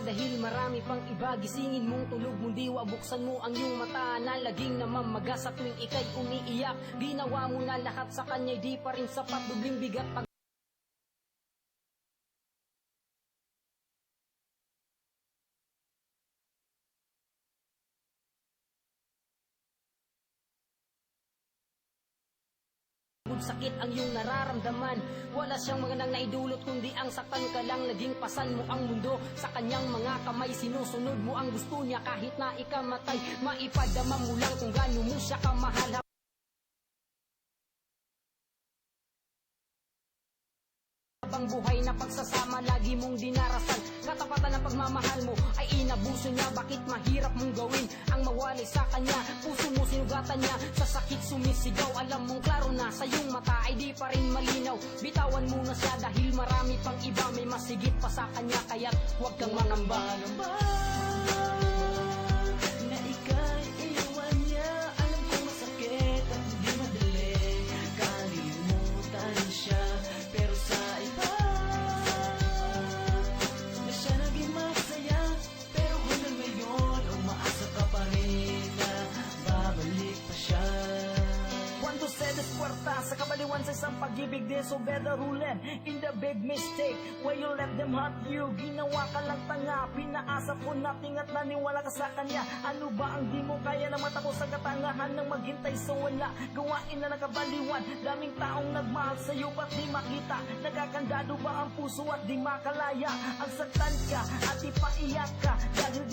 siya dahil marami pang iba. Gisingin mong tulog mong diwa, buksan mo ang iyong mata na laging namamaga sa tuwing ika'y umiiyak. Ginawa mo na lahat sa kanya'y di pa rin sapat, dubling bigat pag sakit ang iyong nararamdaman. Wala siyang magandang naidulot kundi ang saktan ka lang. Naging pasan mo ang mundo sa kanyang mga kamay. Sinusunod mo ang gusto niya kahit na ikamatay. Maipadama mo lang kung gaano mo siya kamahal. Habang buhay na pagsasama lagi mong dinarasan. Katapatan ng pagmamahal mo ay inabuso niya. Bakit mahirap mong gawin ang mawalay sa kanya? Puso mo sinugatan niya, sa sakit sumisigaw. Alam mong klaro na sa iyong mata ay di pa rin malinaw. Bitawan mo na siya dahil marami pang iba. May masigit pa sa kanya kaya't huwag kang mangamba. Na ika'y iwan niya, alam ko masakit at hindi madali kalimutan siya. Pero sa iba na siya naging masaya. Pero hanggang ngayon umaasa ka pa rin na babalik pa siya. Cuando se despuerta sa kabaliwan sa isang pag-ibig, disobey the ruling in the big mistake where you let them hurt you. Ginawa ka lang tanga, pinaasa po natin at naniwala ka sa kanya. Ano ba ang di mo kaya na matapos ang katangahan ng maghintay sa wala? Gawain na nakabaliwan, daming taong nagmahal sa'yo ba't di makita? Nagkakandado ba ang puso at di makalaya? Ang saktan ka at ipaiyak ka dahil